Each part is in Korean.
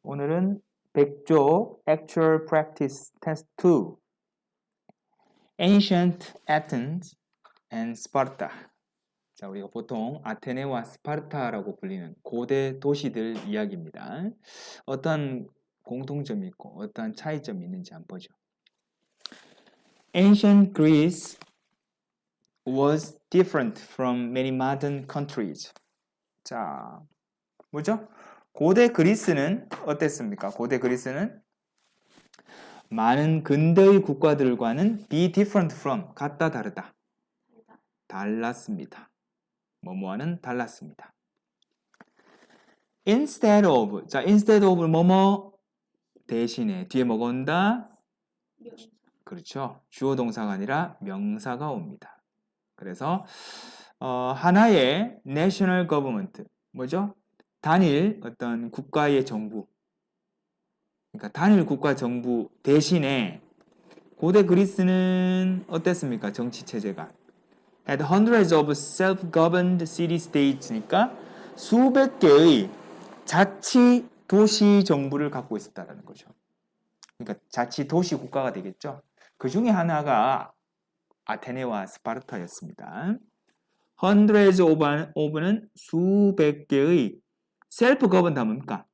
오늘은 100조 Actual Practice Test 2 Ancient Athens and Sparta. 자, 우리가 보통 아테네와 스파르타라고 불리는 고대 도시들 이야기입니다. 어떤 공통점이 있고 어떤 차이점이 있는지 한번 보죠. Ancient Greece was different from many modern countries. 자, 뭐죠? 고대 그리스는 어땠습니까? 고대 그리스는 많은 근대의 국가들과는 be different from, 같다 다르다. 달랐습니다. 뭐뭐와는 달랐습니다. Instead of, 자, instead of 뭐뭐 대신에 뒤에 뭐가 온다? 그렇죠. 주어 동사가 아니라 명사가 옵니다. 그래서 하나의 national government, 뭐죠? 단일 어떤 국가의 정부, 그러니까 단일 국가 정부 대신에 고대 그리스는 어땠습니까? 정치 체제가 had hundreds of self-governed city-states니까 수백 개의 자치 도시 정부를 갖고 있었다라는 거죠. 그러니까 자치 도시 국가가 되겠죠. 그 중에 하나가 아테네와 스파르타였습니다. hundreds of는 수백 개의 self-governed 하면 뭡니까?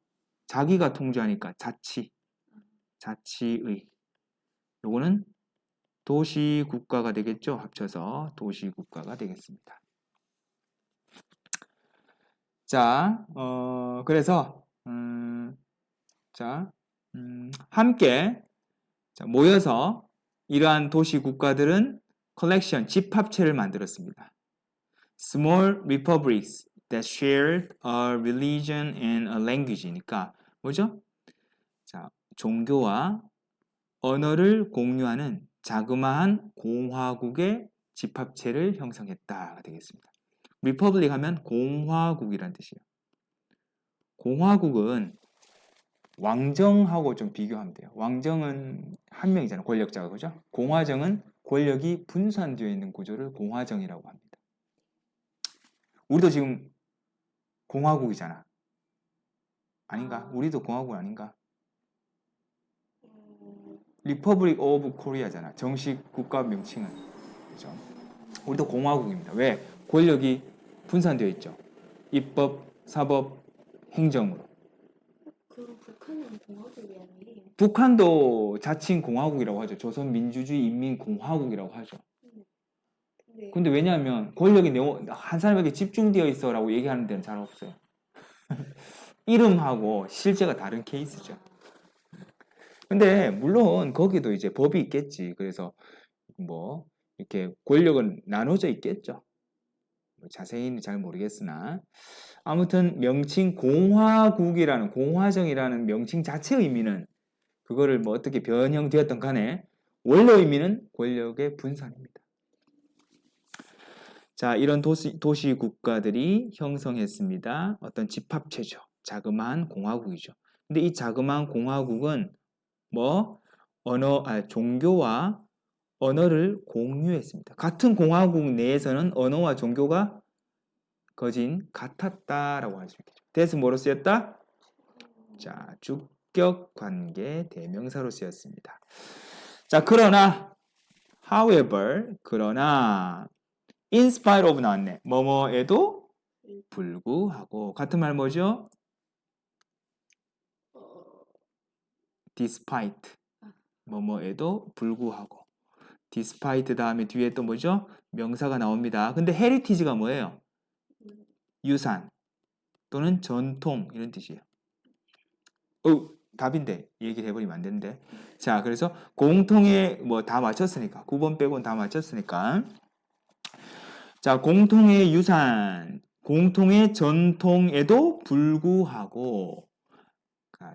자기가 통제하니까 자치의. 요거는 도시 국가가 되겠죠. 합쳐서 도시 국가가 되겠습니다. 자, 그래서 함께 모여서 이러한 도시 국가들은 컬렉션, 집합체를 만들었습니다. Small republics that shared a religion and a language니까 뭐죠? 자, 종교와 언어를 공유하는 자그마한 공화국의 집합체를 형성했다가 되겠습니다. 리퍼블릭 하면 공화국이란 뜻이에요. 공화국은 왕정하고 좀 비교하면 돼요. 왕정은 한 명이잖아요. 권력자가, 그죠? 공화정은 권력이 분산되어 있는 구조를 공화정이라고 합니다. 우리도 지금 공화국이잖아. 아닌가? 우리도 공화국 아닌가? 리퍼블릭 오브 코리아잖아. 정식 국가 명칭은. 그죠? 우리도 공화국입니다. 왜? 권력이 분산되어 있죠. 입법, 사법, 행정으로. 그럼 북한은 공화국이 아니에요? 북한도 자칭 공화국이라고 하죠. 조선민주주의 인민공화국이라고 하죠. 근데 왜냐하면 권력이 한 사람에게 집중되어 있어라고 얘기하는 데는 잘 없어요. 이름하고 실제가 다른 케이스죠. 근데 물론 거기도 이제 법이 있겠지. 그래서 뭐 이렇게 권력은 나눠져 있겠죠. 자세히는 잘 모르겠으나 아무튼 명칭 공화국이라는 공화정이라는 명칭 자체의 의미는 그거를 뭐 어떻게 변형되었던 간에 원래 의미는 권력의 분산입니다. 자, 이런 도시 국가들이 형성했습니다. 어떤 집합체죠. 자그마한 공화국이죠. 근데 이 자그마한 공화국은 종교와 언어를 공유했습니다. 같은 공화국 내에서는 언어와 종교가 거진 같았다라고 할 수 있겠죠. 대스 뭐로 쓰였다? 자, 주격 관계 대명사로 쓰였습니다. 자, 그러나 however, 그러나 in spite of 나왔네. 뭐뭐에도 불구하고 같은 말 뭐죠? despite. 뭐뭐에도 불구하고. despite 다음에 뒤에 또 뭐죠? 명사가 나옵니다. 근데 heritage가 뭐예요? 유산 또는 전통 이런 뜻이에요. 답인데 얘기를 해버리면 안 되는데. 자, 그래서 공통의 뭐 다 맞췄으니까 9번 빼고는 다 맞췄으니까 자, 공통의 유산, 공통의 전통에도 불구하고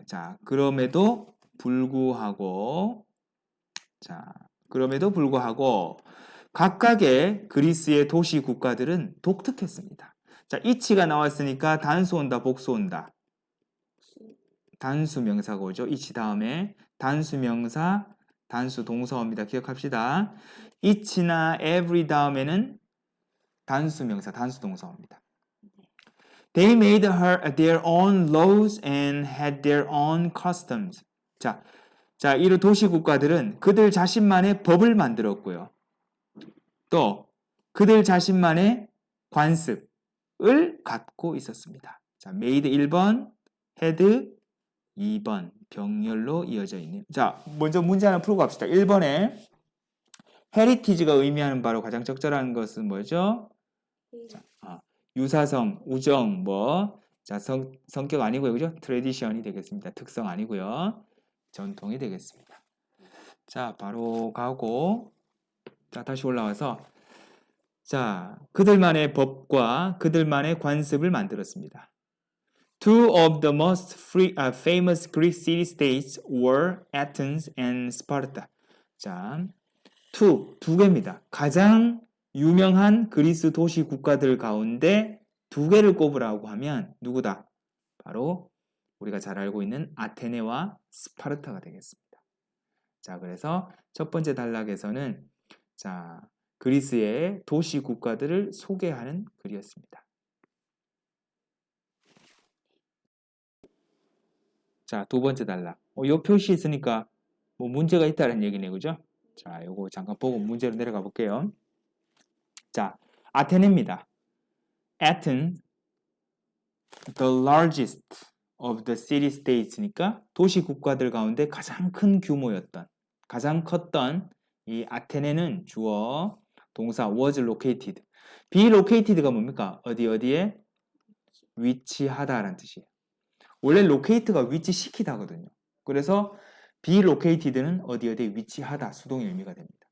자, 그럼에도 불구하고 각각의 그리스의 도시 국가들은 독특했습니다. 자, 이치가 나왔으니까 단수 온다, 복수 온다. 단수 명사가 오죠. 이치 다음에 단수 명사, 단수 동사 옵니다. 기억합시다. 이치나 every 다음에는 단수 명사, 단수 동사 옵니다. They made their own laws and had their own customs. 자, 이 도시 국가들은 그들 자신만의 법을 만들었고요. 또 그들 자신만의 관습을 갖고 있었습니다. 자, made 1번, had 2번 병렬로 이어져 있네요. 자, 먼저 문제 하나 풀고 갑시다. 1번에 heritage가 의미하는 바로 가장 적절한 것은 뭐죠? 자, 유사성, 우정, 자, 성격 아니고요. 그죠? tradition이 되겠습니다. 특성 아니고요. 전통이 되겠습니다. 자, 바로 가고, 자, 다시 올라와서, 자, 그들만의 법과 그들만의 관습을 만들었습니다. Two of the most famous Greek city-states were Athens and Sparta. 자, 두 개입니다. 가장 유명한 그리스 도시 국가들 가운데 두 개를 꼽으라고 하면 누구다? 바로 우리가 잘 알고 있는 아테네와 스파르타가 되겠습니다. 자, 그래서 첫 번째 단락에서는 자, 그리스의 도시 국가들을 소개하는 글이었습니다. 자, 두 번째 단락. 요 표시 있으니까 뭐 문제가 있다는 얘기네, 그죠? 자, 요거 잠깐 보고 문제로 내려가 볼게요. 자, 아테네입니다. Athens, the largest of the city-states니까 도시 국가들 가운데 가장 큰 규모였던, 가장 컸던 이 아테네는 주어, 동사 was located. be located가 뭡니까? 어디에? 위치하다라는 뜻이에요. 원래 locate가 위치시키다거든요. 그래서 be located는 어디에 위치하다, 수동의 의미가 됩니다.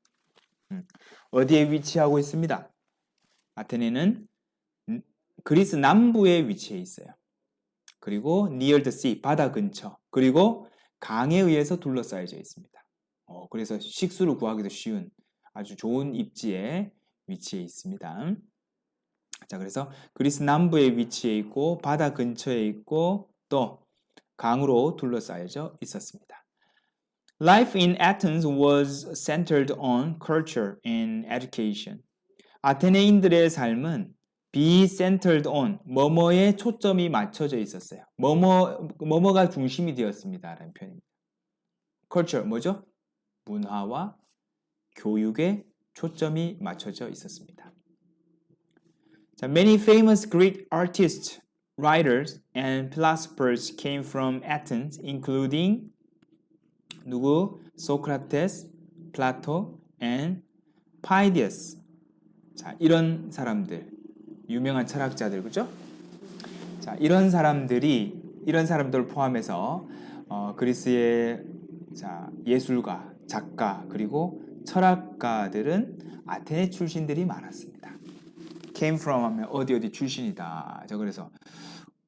어디에 위치하고 있습니다? 아테네는 그리스 남부에 위치해 있어요. 그리고 near the sea, 바다 근처. 그리고 강에 의해서 둘러싸여져 있습니다. 그래서 식수를 구하기도 쉬운 아주 좋은 입지에 위치해 있습니다. 자, 그래서 그리스 남부에 위치해 있고 바다 근처에 있고 또 강으로 둘러싸여져 있었습니다. Life in Athens was centered on culture and education. 아테네인들의 삶은 be centered on 뭐뭐에 초점이 맞춰져 있었어요. 뭐뭐가 중심이 되었습니다. 라는 표현입니다. culture 뭐죠? 문화와 교육에 초점이 맞춰져 있었습니다. 자, many famous Greek artists, writers, and philosophers came from Athens, including 누구? Socrates, Plato, and Phidias. 자, 이런 사람들, 유명한 철학자들, 그죠? 자, 이런 사람들을 포함해서 그리스의 자, 예술가, 작가, 그리고 철학가들은 아테네 출신들이 많았습니다. came from 하면 어디 출신이다. 자, 그래서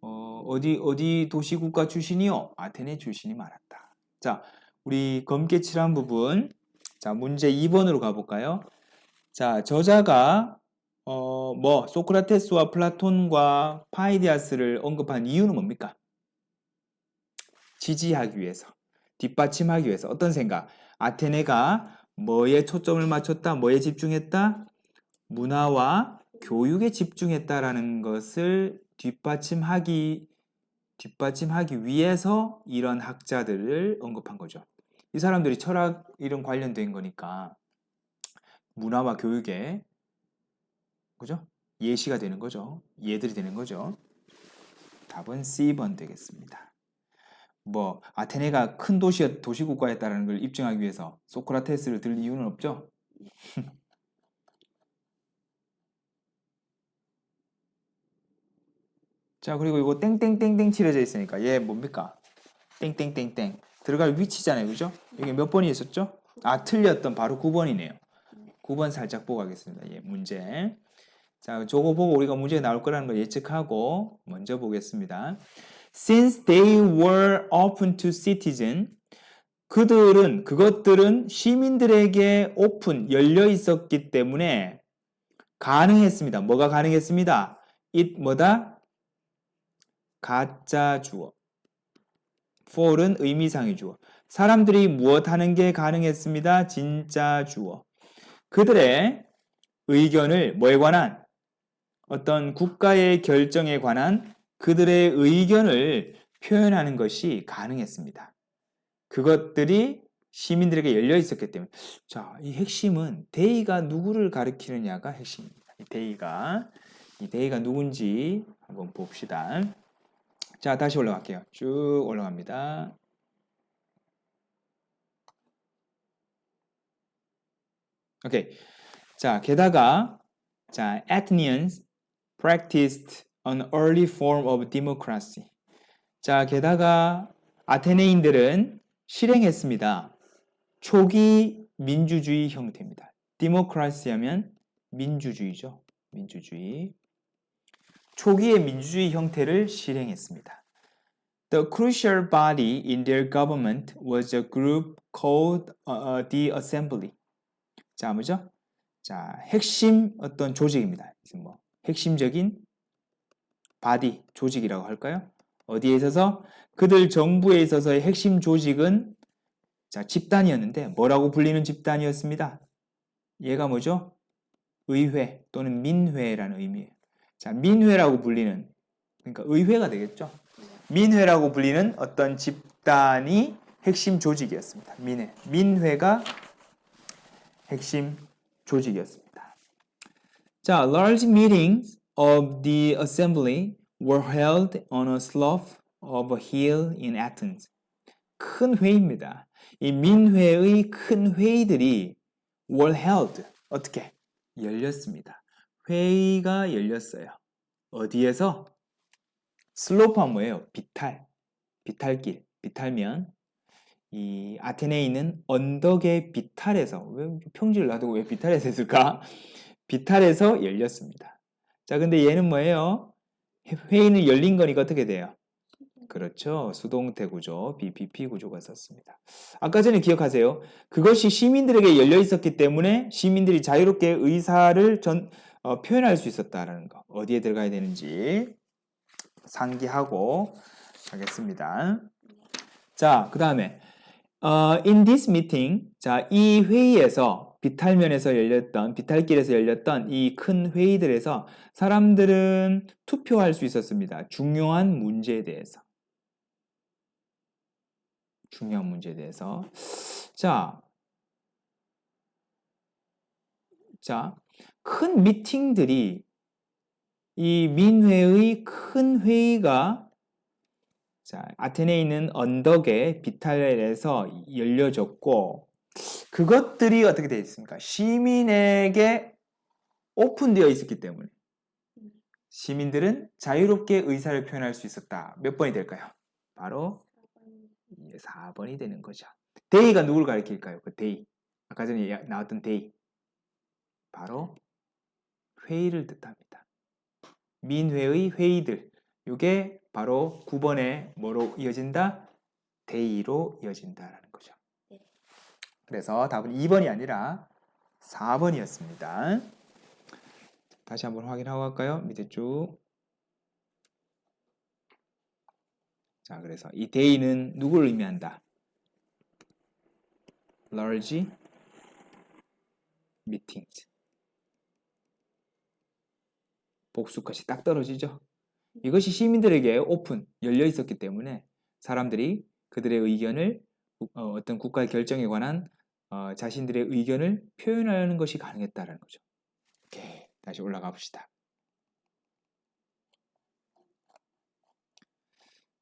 어디 도시국가 출신이요? 아테네 출신이 많았다. 자, 우리 검게 칠한 부분. 자, 문제 2번으로 가볼까요? 자, 저자가 소크라테스와 플라톤과 파이디아스를 언급한 이유는 뭡니까? 지지하기 위해서, 뒷받침하기 위해서. 어떤 생각? 아테네가 뭐에 초점을 맞췄다? 뭐에 집중했다? 문화와 교육에 집중했다라는 것을 뒷받침하기 위해서 이런 학자들을 언급한 거죠. 이 사람들이 철학 이런 관련된 거니까 문화와 교육에 그죠? 예시가 되는 거죠. 예들이 되는 거죠. 답은 C번 되겠습니다. 아테네가 큰 도시국가였다는 걸 입증하기 위해서 소크라테스를 들 이유는 없죠. 자, 그리고 이거 땡땡땡땡 칠해져 있으니까 얘 뭡니까? 땡땡땡땡 들어갈 위치잖아요, 그죠? 이게 몇 번이 있었죠? 틀렸던 바로 9번이네요. 9번 살짝 보고 가겠습니다. 예, 문제. 자, 저거 보고 우리가 문제가 나올 거라는 걸 예측하고 먼저 보겠습니다. Since they were open to citizen, 그것들은 시민들에게 오픈, 열려 있었기 때문에 가능했습니다. 뭐가 가능했습니다? 뭐다? 가짜 주어. for은 의미상의 주어. 사람들이 무엇 하는 게 가능했습니다. 진짜 주어. 그들의 의견을 뭐에 관한? 어떤 국가의 결정에 관한 그들의 의견을 표현하는 것이 가능했습니다. 그것들이 시민들에게 열려 있었기 때문에 자, 이 핵심은 데이가 누구를 가리키느냐가 핵심입니다. 이 데이가 누군지 한번 봅시다. 자, 다시 올라갈게요. 쭉 올라갑니다. 오케이. 자, 게다가 자, Athenians practiced an early form of democracy. 자, 게다가 아테네인들은 실행했습니다. 초기 민주주의 형태입니다. 디모크라시 하면 민주주의죠. 민주주의. 초기의 민주주의 형태를 실행했습니다. The crucial body in their government was a group called the Assembly. 자, 뭐죠? 자, 핵심 어떤 조직입니다. 뭐 핵심적인 바디, 조직이라고 할까요? 어디에 있어서? 그들 정부에 있어서의 핵심 조직은 자, 집단이었는데 뭐라고 불리는 집단이었습니다. 얘가 뭐죠? 의회 또는 민회라는 의미예요. 자, 민회라고 불리는 그러니까 의회가 되겠죠. 민회라고 불리는 어떤 집단이 핵심 조직이었습니다. 민회가 핵심 조직이었습니다. 자, large meetings of the assembly were held on a slope of a hill in Athens. 큰 회의입니다. 이 민회의 큰 회의들이 were held. 어떻게? 열렸습니다. 회의가 열렸어요. 어디에서? 슬로프는 뭐예요? 비탈길, 비탈면. 이 아테네에 있는 언덕의 비탈에서, 왜 평지를 놔두고 왜 비탈에서 했을까? 비탈에서 열렸습니다. 자, 근데 얘는 뭐예요? 회의는 열린 거니까 어떻게 돼요? 그렇죠. 수동태 구조, BPP 구조가 썼습니다. 아까 전에 기억하세요. 그것이 시민들에게 열려 있었기 때문에 시민들이 자유롭게 의사를 표현할 수 있었다라는 거. 어디에 들어가야 되는지 상기하고 가겠습니다. 자, 그 다음에 in this meeting, 자, 이 회의에서 비탈길에서 열렸던 이 큰 회의들에서 사람들은 투표할 수 있었습니다. 중요한 문제에 대해서. 자, 큰 미팅들이 이 민회의 큰 회의가 자, 아테네에 있는 언덕의 비탈에서 열려졌고 그것들이 어떻게 되어 있습니까? 시민에게 오픈되어 있었기 때문에 시민들은 자유롭게 의사를 표현할 수 있었다. 몇 번이 될까요? 바로 4번이 되는 거죠. 데이가 누구를 가리킬까요? 그 데이. 아까 전에 나왔던 데이. 바로 회의를 뜻합니다. 민회의 회의들. 이게 바로 9번에 뭐로 이어진다? 데이로 이어진다라는 거죠. 그래서 답은 2번이 아니라 4번이었습니다. 다시 한번 확인하고 갈까요? 밑에 쭉. 자, 그래서 이 day는 누구를 의미한다? large meetings. 복수컷이 딱 떨어지죠. 이것이 시민들에게 오픈, 열려 있었기 때문에 사람들이 그들의 의견을 어떤 국가의 결정에 관한 자신들의 의견을 표현하는 것이 가능했다는 거죠. 오케이, 다시 올라가 봅시다.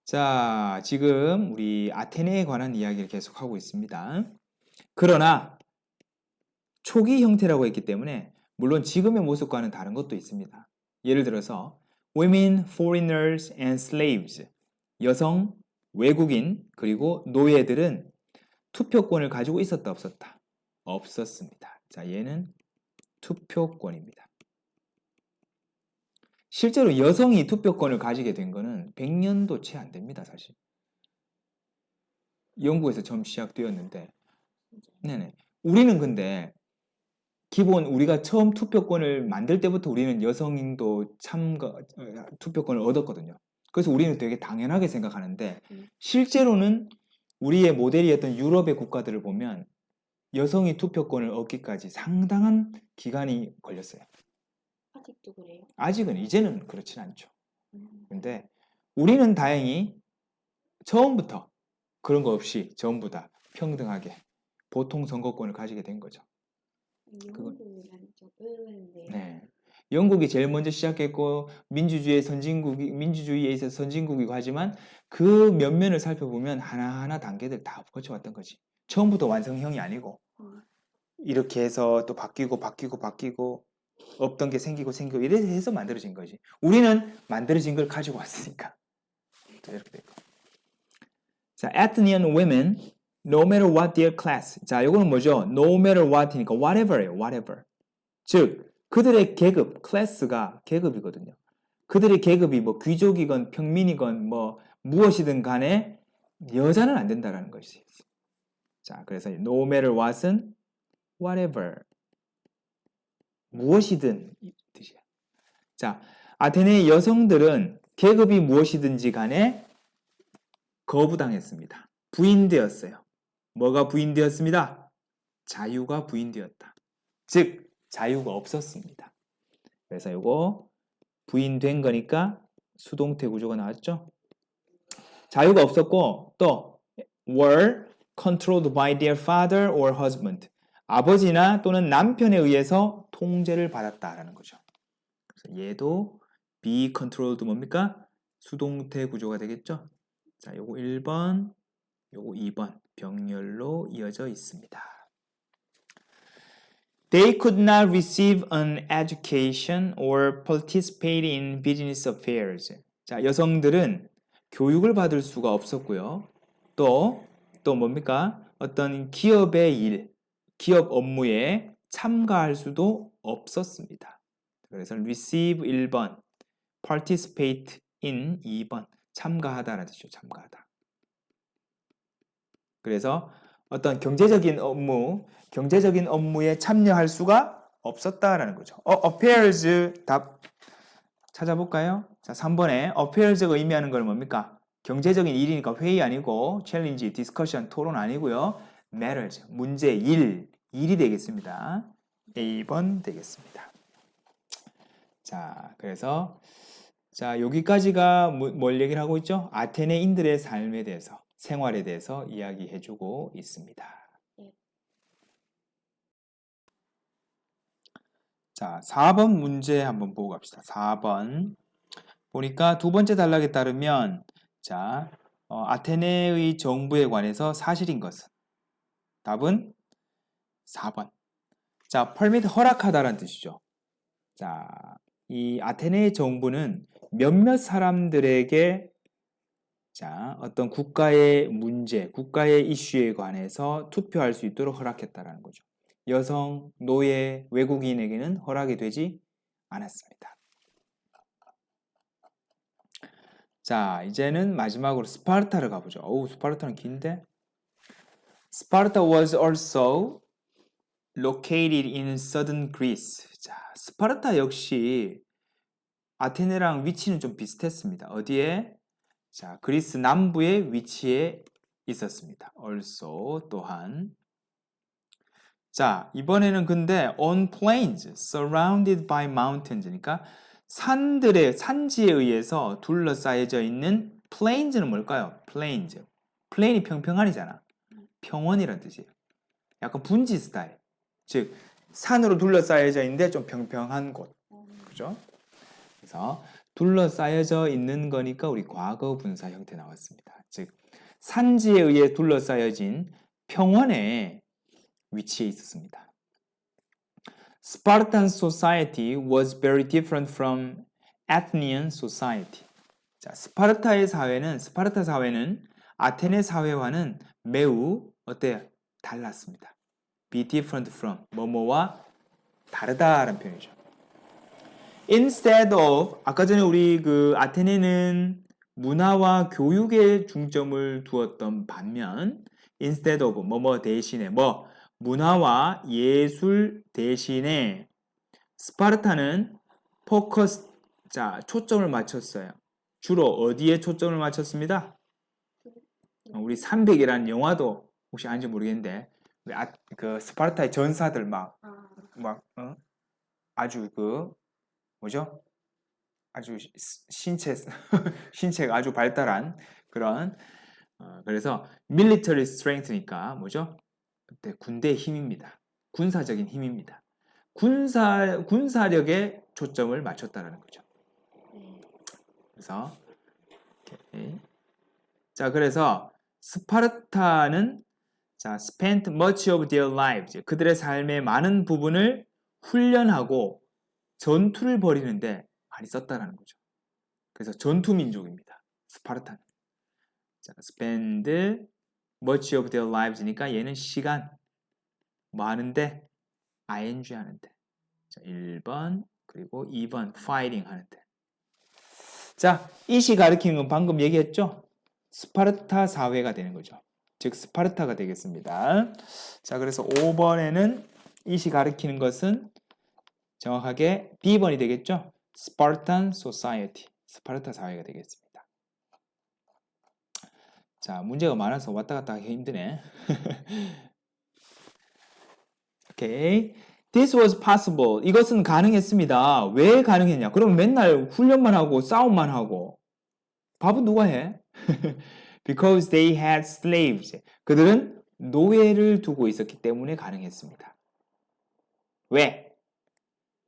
자, 지금 우리 아테네에 관한 이야기를 계속하고 있습니다. 그러나 초기 형태라고 했기 때문에 물론 지금의 모습과는 다른 것도 있습니다. 예를 들어서 women, foreigners and slaves, 여성, 외국인, 그리고 노예들은 투표권을 가지고 있었다 없었다? 없었습니다. 자, 얘는 투표권입니다. 실제로 여성이 투표권을 가지게 된 거는 100년도 채 안 됩니다, 사실. 영국에서 처음 시작되었는데, 네네. 우리는 근데 기본 우리가 처음 투표권을 만들 때부터 우리는 여성도 투표권을 얻었거든요. 그래서 우리는 되게 당연하게 생각하는데 실제로는 우리의 모델이었던 유럽의 국가들을 보면 여성이 투표권을 얻기까지 상당한 기간이 걸렸어요. 아직도 그래요? 아직은 이제는 그렇진 않죠. 근데 우리는 다행히 처음부터 그런 거 없이 전부 다 평등하게 보통 선거권을 가지게 된 거죠. 영국이 아니죠. 의외인데요. 네. 영국이 제일 먼저 시작했고 민주주의에 있어서 선진국이고 하지만 그 면면을 살펴보면 하나하나 단계들 다 거쳐왔던 거지. 처음부터 완성형이 아니고 이렇게 해서 또 바뀌고 없던 게 생기고 이래 해서 만들어진 거지. 우리는 만들어진 걸 가지고 왔으니까. 이렇게 된 거. 자, Athenian women, no matter what their class. 자, 이거는 뭐죠? No matter what이니까 whatever예요. whatever. 즉, 그들의 계급, 클래스가 계급이거든요. 그들의 계급이 뭐 귀족이건 평민이건 뭐 무엇이든 간에 여자는 안 된다라는 것이. 자, 그래서 no matter what은 whatever. 무엇이든 이 뜻이야. 자, 아테네의 여성들은 계급이 무엇이든지 간에 거부당했습니다. 부인되었어요. 뭐가 부인되었습니다? 자유가 부인되었다. 즉, 자유가 없었습니다. 그래서 이거 부인된 거니까 수동태 구조가 나왔죠. 자유가 없었고 또 were controlled by their father or husband. 아버지나 또는 남편에 의해서 통제를 받았다라는 거죠. 그래서 얘도 be controlled 뭡니까? 수동태 구조가 되겠죠. 자, 요거 1번, 요거 2번 병렬로 이어져 있습니다. They could not receive an education or participate in business affairs. 자, 여성들은 교육을 받을 수가 없었고요. 또 뭡니까? 어떤 기업의 일, 기업 업무에 참가할 수도 없었습니다. 그래서 receive 1번, participate in 2번, 참가하다라는 뜻이죠. 참가하다. 그래서 어떤 경제적인 업무에 참여할 수가 없었다라는 거죠. affairs 답 찾아볼까요? 자, 3번에 affairs가 의미하는 건 뭡니까? 경제적인 일이니까 회의 아니고 챌린지, 디스커션, 토론 아니고요. matters, 문제, 일이 되겠습니다. A번 되겠습니다. 자, 그래서 자, 여기까지가 뭘 얘기를 하고 있죠? 아테네인들의 삶에 대해서, 생활에 대해서 이야기해주고 있습니다. 자, 4번 문제 한번 보고 갑시다. 4번. 보니까 두 번째 단락에 따르면, 자, 아테네의 정부에 관해서 사실인 것은. 답은 4번. 자, permit 허락하다라는 뜻이죠. 자, 이 아테네의 정부는 몇몇 사람들에게 자, 어떤 국가의 문제, 국가의 이슈에 관해서 투표할 수 있도록 허락했다라는 거죠. 여성, 노예, 외국인에게는 허락이 되지 않았습니다. 자, 이제는 마지막으로 스파르타를 가보죠. 어우, 스파르타는 긴데? Sparta was also located in southern Greece. 자, 스파르타 역시 아테네랑 위치는 좀 비슷했습니다. 어디에? 자, 그리스 남부의 위치에 있었습니다. also 또한 자, 이번에는 근데 on plains surrounded by mountains니까 산지에 의해서 둘러싸여져 있는 plains는 뭘까요? plains. plain이 평평한이잖아. 평원이란 뜻이에요. 약간 분지 스타일. 즉 산으로 둘러싸여져 있는데 좀 평평한 곳. 그죠? 그래서 둘러싸여져 있는 거니까 우리 과거 분사 형태 나왔습니다. 즉 산지에 의해 둘러싸여진 평원에 위치해 있었습니다. Spartan society was very different from Athenian society. 자, 스파르타 사회는 아테네 사회와는 매우 어때요? 달랐습니다. Be different from 뭐뭐와 다르다라는 표현이죠. Instead of 아까 전에 우리 그 아테네는 문화와 교육에 중점을 두었던 반면 instead of 뭐뭐 대신에 뭐 문화와 예술 대신에 스파르타는 포커스 자 초점을 맞췄어요. 주로 어디에 초점을 맞췄습니다? 우리 300이라는 영화도 혹시 아는지 모르겠는데 그 스파르타의 전사들 아주 그 뭐죠? 아주 신체 신체가 아주 발달한 그런 그래서 military strength니까 뭐죠? 그때 군대의 힘입니다. 군사적인 힘입니다. 군사력에 초점을 맞췄다라는 거죠. 네. 그래서 오케이. 자, 그래서 스파르타는 자, spent much of their lives 그들의 삶의 많은 부분을 훈련하고 전투를 벌이는데 많이 썼다라는 거죠. 그래서 전투 민족입니다. 스파르타는. 자, spend much of their lives니까 얘는 시간 뭐 하는데 ing 하는데. 자, 1번 그리고 2번 fighting 하는데. 자, 이시 가리키는 건 방금 얘기했죠? 스파르타 사회가 되는 거죠. 즉 스파르타가 되겠습니다. 자, 그래서 5번에는 이시 가리키는 것은 정확하게 B번이 되겠죠? Spartan Society. 스파르타 사회가 되겠습니다. 자, 문제가 많아서 왔다 갔다 하기 힘드네. 오케이. This was possible. 이것은 가능했습니다. 왜 가능했냐? 그럼 맨날 훈련만 하고 싸움만 하고 밥은 누가 해? Because they had slaves. 그들은 노예를 두고 있었기 때문에 가능했습니다. 왜?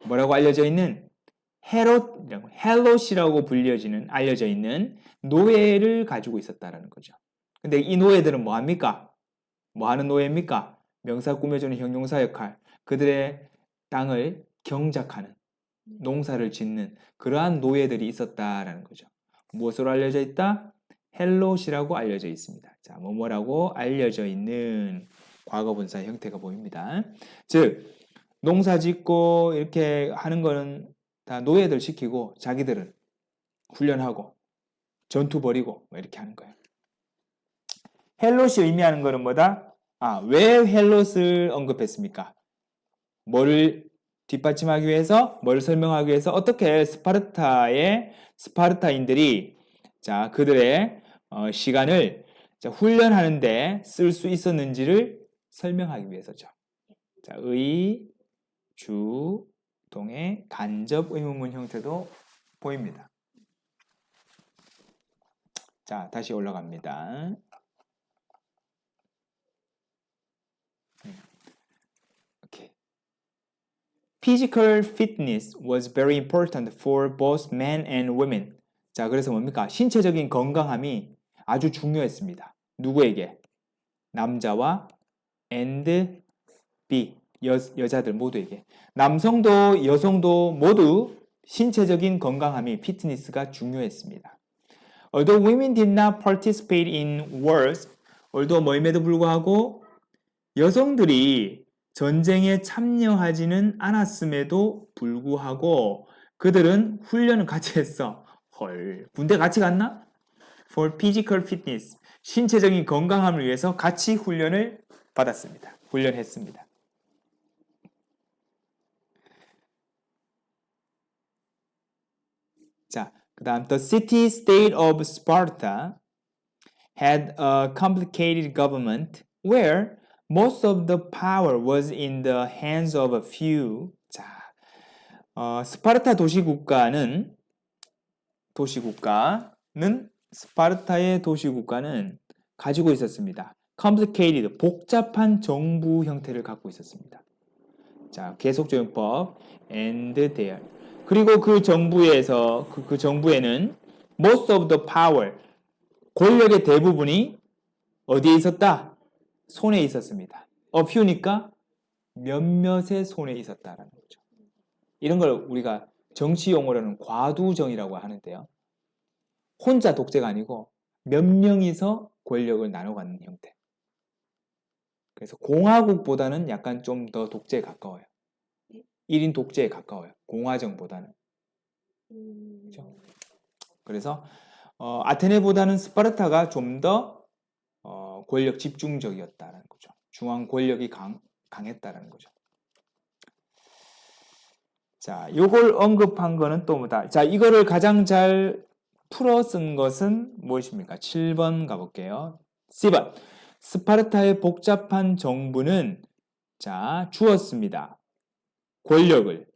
뭐라고 알려져 있는 헬롯이라고 불려지는 알려져 있는 노예를 가지고 있었다라는 거죠. 근데 이 노예들은 뭐 합니까? 뭐 하는 노예입니까? 명사 꾸며주는 형용사 역할. 그들의 땅을 경작하는 농사를 짓는 그러한 노예들이 있었다라는 거죠. 무엇으로 알려져 있다? 헬롯이라고 알려져 있습니다. 자, 뭐뭐라고 알려져 있는 과거분사 형태가 보입니다. 즉 농사 짓고 이렇게 하는 거는 다 노예들 시키고 자기들은 훈련하고 전투 벌이고 이렇게 하는 거예요. 헬롯이 의미하는 거는 뭐다? 왜 헬롯을 언급했습니까? 뭐를 뒷받침하기 위해서, 뭐를 설명하기 위해서 어떻게 스파르타인들이 자, 그들의 시간을 자, 훈련하는데 쓸 수 있었는지를 설명하기 위해서죠. 자, 주, 동의, 간접 의문문 형태도 보입니다. 자, 다시 올라갑니다. 오케이. Physical fitness was very important for both men and women. 자, 그래서 뭡니까? 신체적인 건강함이 아주 중요했습니다. 누구에게? 남자와 and B, 여자들 모두에게. 남성도 여성도 모두 신체적인 건강함이 피트니스가 중요했습니다. Although women did not participate in wars, although 뭐임에도 불구하고 여성들이 전쟁에 참여하지는 않았음에도 불구하고 그들은 훈련을 같이 했어. 헐, 군대 같이 갔나? For physical fitness, 신체적인 건강함을 위해서 같이 훈련을 받았습니다. 훈련했습니다. 자, 그 다음 The city-state of Sparta had a complicated government where most of the power was in the hands of a few. 자, 스파르타 스파르타의 도시국가는 가지고 있었습니다. complicated, 복잡한 정부 형태를 갖고 있었습니다. 자, 계속적용법 and there. 그리고 그 정부에서 그 정부에는 most of the power, 권력의 대부분이 어디에 있었다? 손에 있었습니다. a few니까 몇몇의 손에 있었다라는 거죠. 이런 걸 우리가 정치 용어로는 과두정이라고 하는데요. 혼자 독재가 아니고 몇 명이서 권력을 나눠 갖는 형태. 그래서 공화국보다는 약간 좀 더 독재에 가까워요. 1인 독재에 가까워요. 공화정보다는. 그렇죠? 그래서 아테네보다는 스파르타가 좀 더 권력 집중적이었다는 거죠. 중앙 권력이 강했다는 거죠. 자, 요걸 언급한 거는 또 뭐다? 자, 이거를 가장 잘 풀어 쓴 것은 무엇입니까? 7번 가볼게요. C번. 스파르타의 복잡한 정부는 자, 주었습니다. 권력을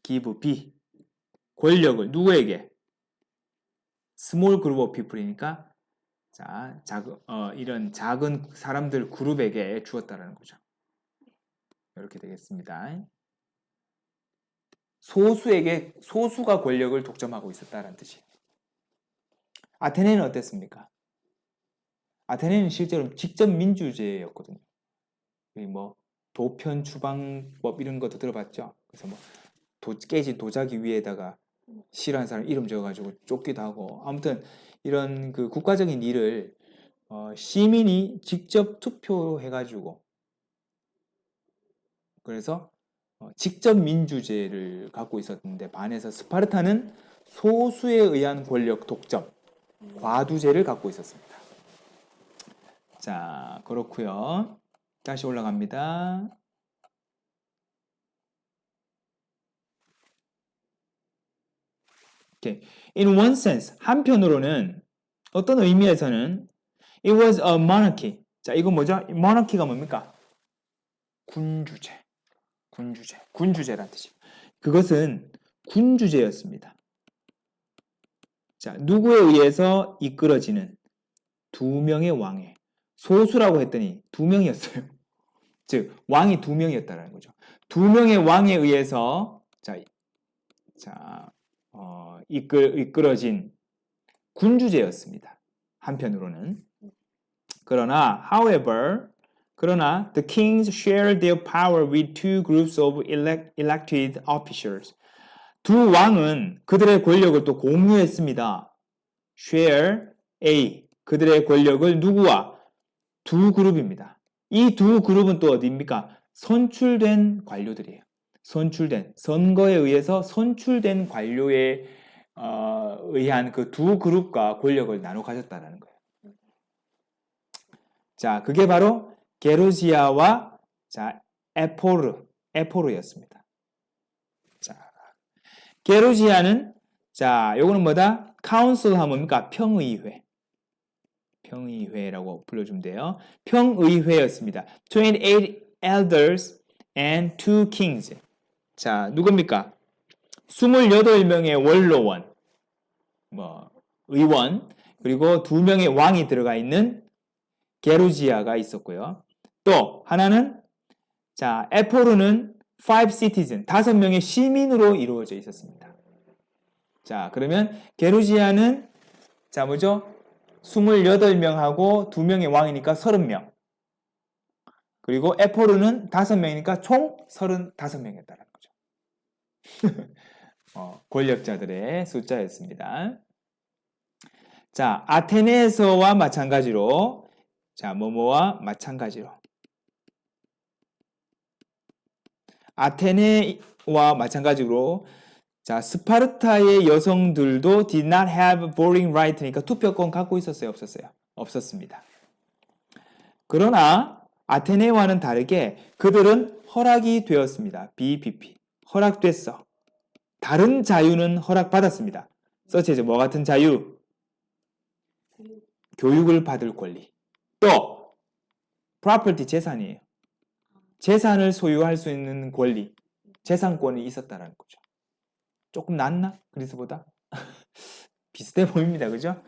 give B. 권력을 누구에게? 스몰 그룹 오브 피플이니까 자, 이런 작은 사람들 그룹에게 주었다라는 거죠. 이렇게 되겠습니다. 소수가 권력을 독점하고 있었다는 뜻이에요. 아테네는 어땠습니까? 아테네는 실제로 직접 민주제였거든요. 뭐 도편 추방법 이런 것도 들어봤죠. 그래서 뭐 깨진 도자기 위에다가 싫어하는 사람 이름 적어가지고 쫓기도 하고 아무튼 이런 그 국가적인 일을 시민이 직접 투표해가지고 그래서 직접 민주제를 갖고 있었는데 반해서 스파르타는 소수에 의한 권력 독점, 과두제를 갖고 있었습니다. 자, 그렇고요. 다시 올라갑니다. Okay. In one sense, 한편으로는 어떤 의미에서는 it was a monarchy. 자, 이거 뭐죠? monarchy가 뭡니까? 군주제란 뜻이에요. 그것은 군주제였습니다. 자, 누구에 의해서 이끌어지는 두 명의 왕의 소수라고 했더니 두 명이었어요. 즉 왕이 두 명이었다는 거죠. 두 명의 왕에 의해서 이끌어진 군주제였습니다. 한편으로는 그러나 the kings shared their power with two groups of elected officials. 두 왕은 그들의 권력을 또 공유했습니다. share A 그들의 권력을 누구와? 두 그룹입니다. 이 두 그룹은 또 어디입니까? 선출된 관료들이에요. 선거에 의해서 선출된 관료에 의한 그 두 그룹과 권력을 나눠 가졌다는 거예요. 자, 그게 바로 게르지아와 에포르였습니다. 자, 게르지아는 요거는 뭐다? 카운슬 하면 뭡니까? 평의회라고 불러주면 돼요. 평의회였습니다. 28 elders and 2 kings. 자, 누굽니까? 28명의 원로원, 의원, 그리고 2명의 왕이 들어가 있는 게르지아가 있었고요. 또 하나는 에포르는 5 citizen, 5명의 시민으로 이루어져 있었습니다. 자, 그러면 게르지아는 28명하고 2명의 왕이니까 30명. 그리고 에포르는 5명이니까 총 35명이었다는 거죠. 권력자들의 숫자였습니다. 자, 아테네에서와 마찬가지로 아테네와 마찬가지로 스파르타의 여성들도 did not have voting right니까 투표권 갖고 있었어요? 없었어요? 없었습니다. 그러나 아테네와는 다르게 그들은 허락이 되었습니다. BPP. 허락됐어. 다른 자유는 허락받았습니다. 서치에서 뭐 같은 자유? 교육을 받을 권리. 또 property 재산이에요. 재산을 소유할 수 있는 권리, 재산권이 있었다는 거죠. 조금 낫나? 그리스보다? 비슷해 보입니다. 그죠?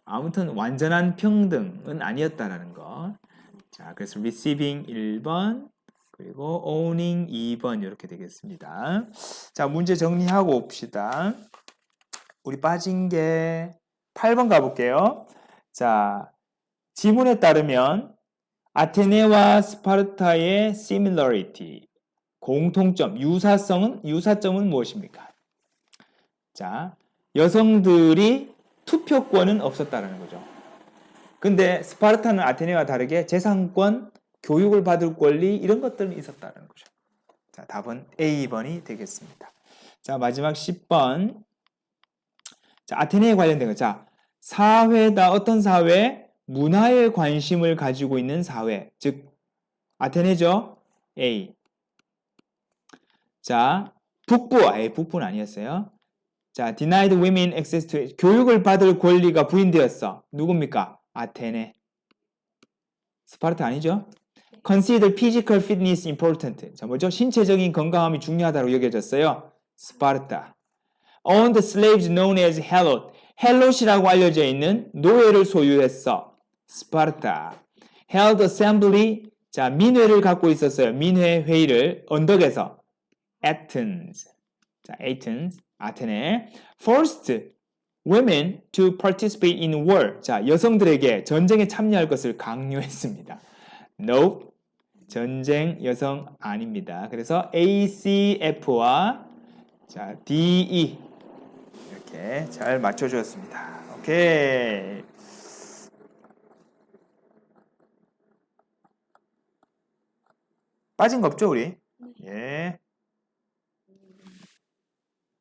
아무튼 완전한 평등은 아니었다라는 거. 자, 그래서 receiving 1번, 그리고 owning 2번 이렇게 되겠습니다. 자, 문제 정리하고 옵시다. 우리 빠진 게 8번 가볼게요. 자, 지문에 따르면 아테네와 스파르타의 similarity, 공통점, 유사점은 무엇입니까? 자, 여성들이 투표권은 없었다는 거죠. 근데 스파르타는 아테네와 다르게 재산권, 교육을 받을 권리 이런 것들은 있었다는 거죠. 자, 답은 A번이 되겠습니다. 자, 마지막 10번. 자, 아테네에 관련된 거. 자, 사회다. 어떤 사회? 문화에 관심을 가지고 있는 사회. 즉 아테네죠. A. 자, 북부는 아니었어요. 자, denied women access to 교육을 받을 권리가 부인되었어. 누굽니까? 아테네. 스파르타 아니죠? Consider physical fitness important. 자, 뭐죠? 신체적인 건강함이 중요하다고 여겨졌어요. 스파르타. owned slaves known as helot. 헬롯이라고 알려져 있는 노예를 소유했어. 스파르타. held assembly. 자, 민회를 갖고 있었어요. 민회 회의를 언덕에서. Athens. 자, 아테네. Forced women to participate in war. 자, 여성들에게 전쟁에 참여할 것을 강요했습니다. No. 전쟁 여성 아닙니다. 그래서 ACF와 자, DE 이렇게 잘 맞춰 주었습니다. 오케이. 빠진 거 없죠, 우리? 예.